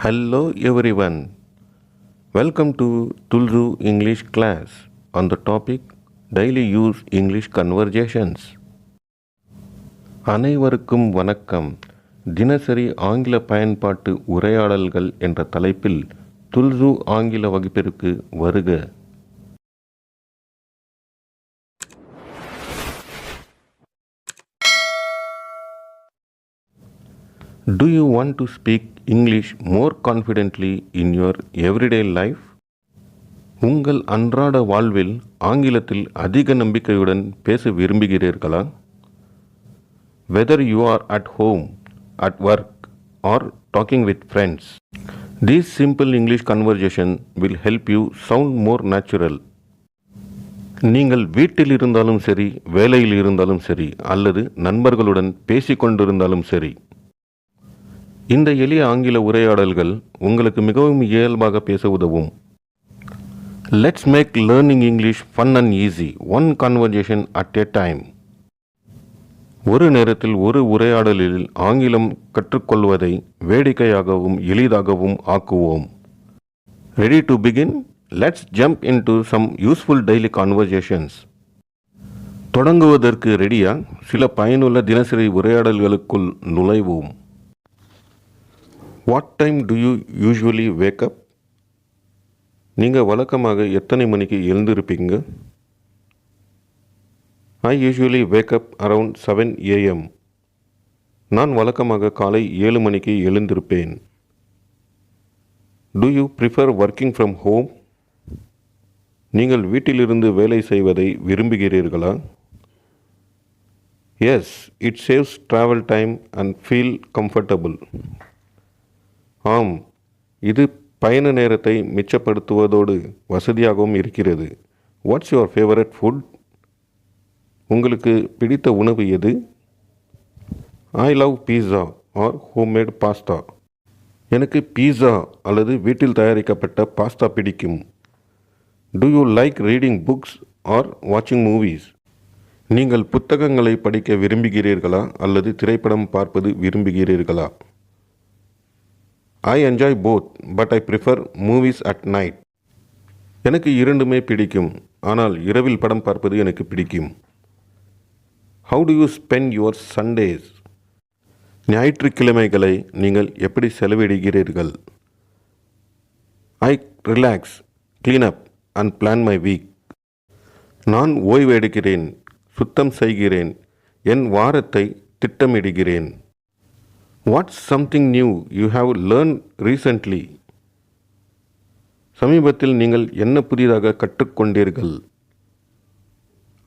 Hello everyone. Welcome to Thulzu English Class on the topic Daily Use English Conversations. அனைவருக்கும் வணக்கம். தினசரி ஆங்கில பயன்பாட்டு உரையாடல்கள் என்ற தலைப்பில் துல்சு ஆங்கில வகுப்பிற்கு வருக. Do you want to speak English more confidently in your everyday life? உங்கள் அன்றாட வாழ்வில் ஆங்கிலத்தில் அதிக நம்பிக்கையுடன் பேச விரும்புகிறீர்களா? Whether you are at home, at work, or talking with friends, these simple English conversation will help you sound more natural. நீங்கள் வீட்டில் இருந்தாலும் சரி, வேலையில் இருந்தாலும் சரி, அல்லது நண்பர்களுடன் பேசிக்கொண்டிருந்தாலும் சரி, இந்த எளிய ஆங்கில உரையாடல்கள் உங்களுக்கு மிகவும் இயல்பாக பேச உதவும். Let's make learning English fun and easy, one conversation at a time. ஒரு நேரத்தில் ஒரு உரையாடலில் ஆங்கிலம் கற்றுக்கொள்வதை வேடிக்கையாகவும் எளிதாகவும் ஆக்குவோம். Ready to begin? Let's jump into some useful daily conversations. தொடங்குவதற்கு ரெடியா? சில பயனுள்ள தினசரி உரையாடல்களுக்குள் நுழைவோம். What time do you usually wake up? நீங்கள் வழக்கமாக எத்தனை மணிக்கு எழுந்திருப்பீங்க? I usually wake up around 7 a.m. நான் வழக்கமாக காலை 7 மணிக்கு எழுந்திருப்பேன். Do you prefer working from home? நீங்கள் வீட்டிலிருந்து வேலை செய்வதை விரும்புகிறீர்களா? Yes, it saves travel time and feel comfortable. ஆம், இது பயண நேரத்தை மிச்சப்படுத்துவதோடு வசதியாகவும் இருக்கிறது. What's your favourite food? உங்களுக்கு பிடித்த உணவு எது? I love pizza or homemade pasta. எனக்கு பீஸா அல்லது வீட்டில் தயாரிக்கப்பட்ட பாஸ்தா பிடிக்கும். Do you like reading books or வாட்சிங் மூவிஸ்? நீங்கள் புத்தகங்களை படிக்க விரும்புகிறீர்களா அல்லது திரைப்படம் பார்ப்பது விரும்புகிறீர்களா? I enjoy both, but I prefer movies at night. எனக்கு இரண்டுமே பிடிக்கும், ஆனால் இரவில் படம் பார்ப்பது எனக்கு பிடிக்கும். How do you spend your Sundays? ஞாயிற்றுக்கிழமைகளை நீங்கள் எப்படி செலவிடுகிறீர்கள்? I relax, clean up and plan my week. நான் ஓய்வெடுக்கிறேன், சுத்தம் செய்கிறேன், என் வாரத்தை திட்டமிடுகிறேன். What's something new you have learned recently? சமீபத்தில் நீங்கள் என்ன புதிதாக கற்றுக்கொண்டீர்கள்?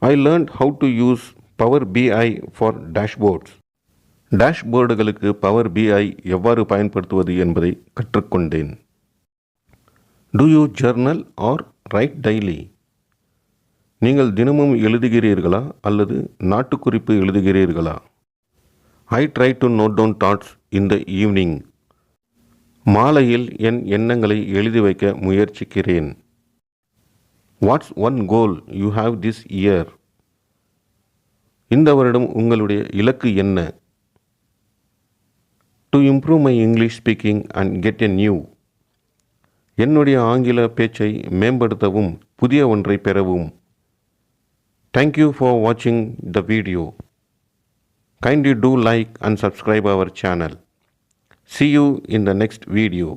I learned how to use Power BI for dashboards. டேஷ்போர்டுகளுக்கு பவர் BI எவ்வாறு பயன்படுத்துவது என்பதை கற்றுக்கொண்டேன். Do you journal or write daily? நீங்கள் தினமும் எழுதுகிறீர்களா அல்லது நாட்டுக்குறிப்பு எழுதுகிறீர்களா? I try to note down thoughts in the evening. மாலையில் என் எண்ணங்களை எழுதி வைக்க முயற்சிக்கிறேன். What's one goal you have this year? இந்த வருடம் உங்களுடைய இலக்கு என்ன? To improve my English speaking and get a new. என்னுடைய ஆங்கில பேச்சை மேம்படுத்தவும் புதிய ஒன்றை பெறவும். Thank you for watching the video. Kindly do like and subscribe our channel. See you in the next video.